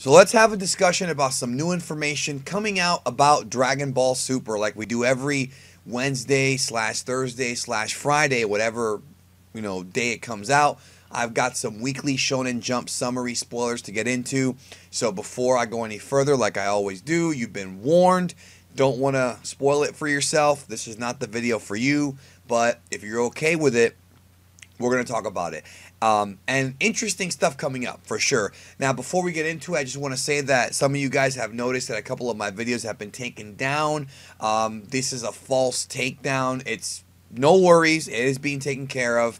So let's have a discussion about some new information coming out about Dragon Ball Super, like we do every Wednesday slash Thursday slash Friday, whatever day it comes out. I've got some weekly Shonen Jump summary spoilers to get into. So before I go any further, like I always do, you've been warned. Don't want to spoil it for yourself. This is not the video for you. But if you're okay with it, we're going to talk about it. And interesting stuff coming up, for sure. Now, before we get into it, I just want to say that some of you guys have noticed that a couple of my videos have been taken down. This is a false takedown. It's no worries. It is being taken care of.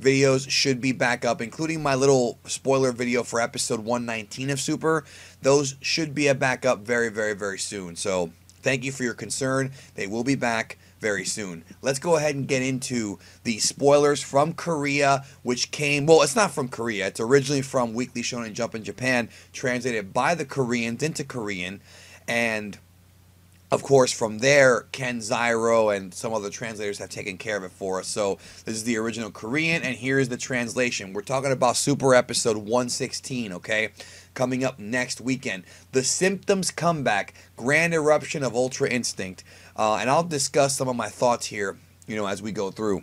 Videos should be back up, including my little spoiler video for episode 119 of Super. Those should be back up very, very, very soon. So thank you for your concern. They will be back very soon. Let's go ahead and get into the spoilers from Korea, which came, well, it's not from Korea. It's originally from Weekly Shonen Jump in Japan, translated by the Koreans into Korean. And of course, from there, Ken Zyro and some other translators have taken care of it for us. So this is the original Korean, and here is the translation. We're talking about Super Episode 116, okay? Coming up next weekend. The Symptoms Comeback, Grand Eruption of Ultra Instinct. And I'll discuss some of my thoughts here, as we go through.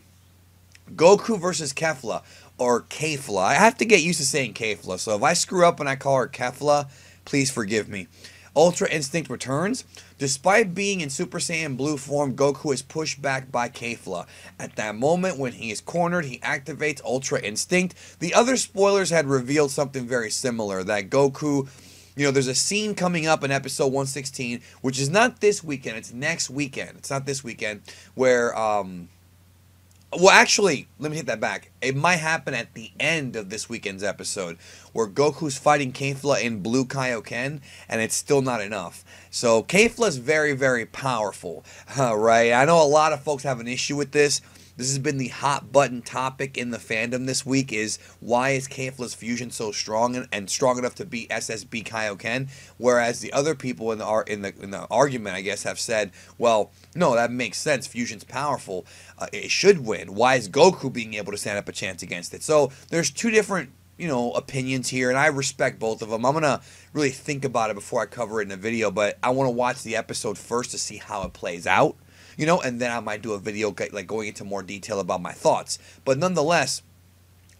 Goku versus Kefla, or Kefla. I have to get used to saying Kefla, so if I screw up and I call her Kefla, please forgive me. Ultra Instinct returns. Despite being in Super Saiyan Blue form, Goku is pushed back by Kefla. At that moment, when he is cornered, he activates Ultra Instinct. The other spoilers had revealed something very similar, that Goku, there's a scene coming up in episode 116, which is not this weekend, it's next weekend. It's not this weekend, where, well, actually, let me take that back. It might happen at the end of this weekend's episode, where Goku's fighting Kefla in Blue Kaioken, and it's still not enough. So Kefla's very, very powerful, right? I know a lot of folks have an issue with this. This has been the hot button topic in the fandom this week, is why is Kefla's fusion so strong and strong enough to beat SSB Kaioken, whereas the other people in the argument, I guess, have said, well, no, that makes sense. Fusion's powerful. It should win. Why is Goku being able to stand up a chance against it? So there's two different opinions here, and I respect both of them. I'm gonna really think about it before I cover it in a video, but I want to watch the episode first to see how it plays out. And then I might do a video like going into more detail about my thoughts. But nonetheless,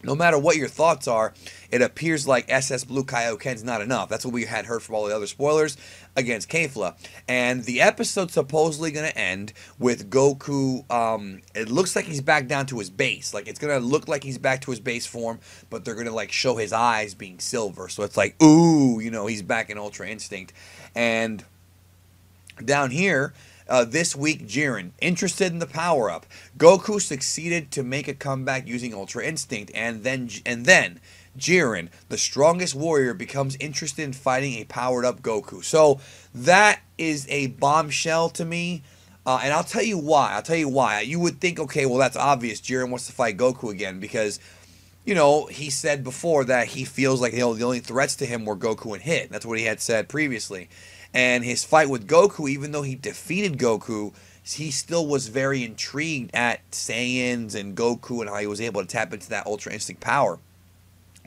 no matter what your thoughts are, it appears like SS Blue Kaioken's not enough. That's what we had heard from all the other spoilers against Kefla. And the episode's supposedly going to end with Goku, it looks like he's back down to his base. Like, it's going to look like he's back to his base form, but they're going to, like, show his eyes being silver. So it's like, ooh, he's back in Ultra Instinct. And down here, this week, Jiren, interested in the power-up. Goku succeeded to make a comeback using Ultra Instinct, and then Jiren, the strongest warrior, becomes interested in fighting a powered-up Goku. So that is a bombshell to me, and I'll tell you why. You would think, okay, well, that's obvious. Jiren wants to fight Goku again because, he said before that he feels like the only threats to him were Goku and Hit. That's what he had said previously. And his fight with Goku, even though he defeated Goku, he still was very intrigued at Saiyans and Goku and how he was able to tap into that Ultra Instinct power.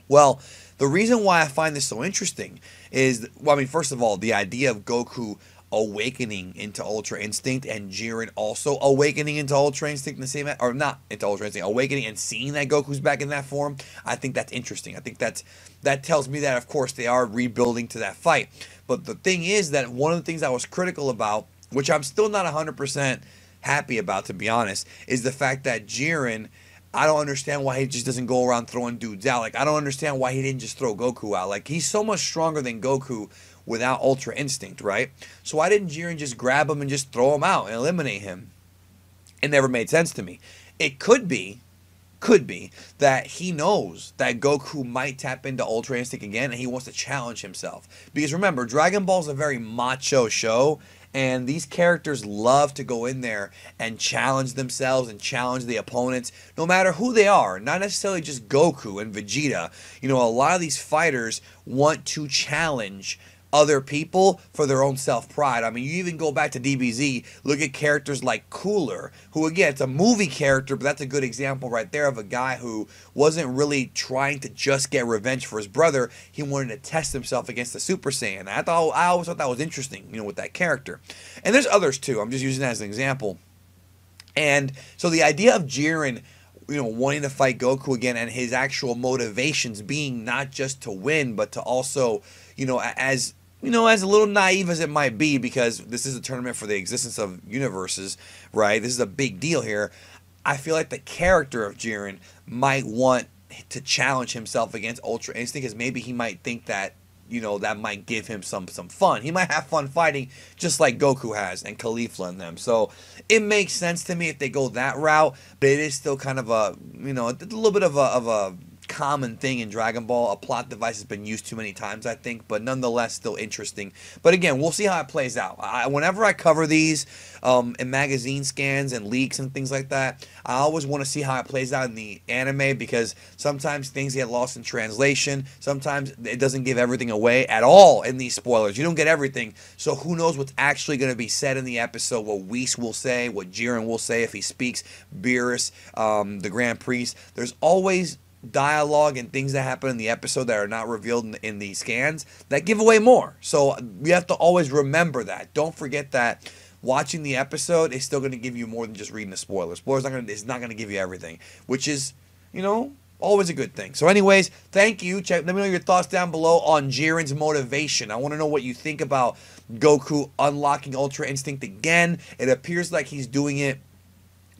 Well, the reason why I find this so interesting is, well, I mean, first of all, the idea of Goku awakening into Ultra Instinct and Jiren also awakening into Ultra Instinct in the same, or not into Ultra Instinct, awakening and seeing that Goku's back in that form, I think that's interesting. I think that tells me that, of course, they are rebuilding to that fight. But the thing is that one of the things I was critical about, which I'm still not 100% happy about, to be honest, is the fact that Jiren, I don't understand why he just doesn't go around throwing dudes out. Like, I don't understand why he didn't just throw Goku out. Like, he's so much stronger than Goku without Ultra Instinct, right? So why didn't Jiren just grab him and just throw him out and eliminate him? It never made sense to me. It could be that he knows that Goku might tap into Ultra Instinct again and he wants to challenge himself. Because remember, Dragon Ball is a very macho show, and these characters love to go in there and challenge themselves and challenge the opponents, no matter who they are. Not necessarily just Goku and Vegeta. A lot of these fighters want to challenge other people for their own self-pride. I mean, you even go back to DBZ, look at characters like Cooler, who again, it's a movie character, but that's a good example right there of a guy who wasn't really trying to just get revenge for his brother. He wanted to test himself against the Super Saiyan. I always thought that was interesting, you know, with that character. And there's others too. I'm just using that as an example. And so the idea of Jiren, you know, wanting to fight Goku again, and his actual motivations being not just to win, but to also, you know, as a little naive as it might be, because this is a tournament for the existence of universes, right? This is a big deal here. I feel like the character of Jiren might want to challenge himself against Ultra Instinct, because maybe he might think that, you know, that might give him some fun. He might have fun fighting just like Goku has and Caulifla and them. So it makes sense to me if they go that route, but it is still kind of a, you know, a little bit of a common thing in Dragon Ball. A plot device has been used too many times, I think, but nonetheless still interesting. But again, we'll see how it plays out. Whenever I cover these in magazine scans and leaks and things like that, I always want to see how it plays out in the anime, because sometimes things get lost in translation. Sometimes it doesn't give everything away at all in these spoilers. You don't get everything, so who knows what's actually going to be said in the episode, what Whis will say, what Jiren will say if he speaks, Beerus, the Grand Priest. There's always dialogue and things that happen in the episode that are not revealed in the scans that give away more. So you have to always remember that. Don't forget that watching the episode is still going to give you more than just reading the spoilers. Spoilers is not going to give you everything, which is, you know, always a good thing. So anyways, thank you. Let me know your thoughts down below on Jiren's motivation. I want to know what you think about Goku unlocking Ultra Instinct again. It appears like he's doing it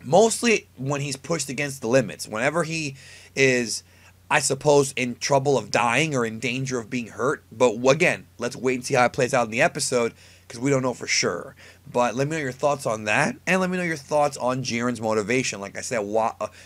mostly when he's pushed against the limits. Whenever he is, I suppose, in trouble of dying or in danger of being hurt. But again, let's wait and see how it plays out in the episode, because we don't know for sure. But let me know your thoughts on that, and let me know your thoughts on Jiren's motivation. Like I said,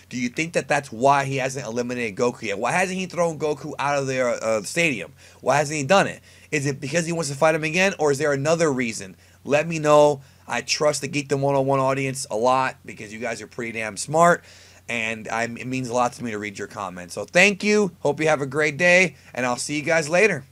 do you think that that's why he hasn't eliminated Goku yet? Why hasn't he thrown Goku out of the stadium? Why hasn't he done it? Is it because he wants to fight him again, or is there another reason? Let me know. I trust the Geekdom 101 audience a lot, because you guys are pretty damn smart, and it means a lot to me to read your comments. So thank you. Hope you have a great day, and I'll see you guys later.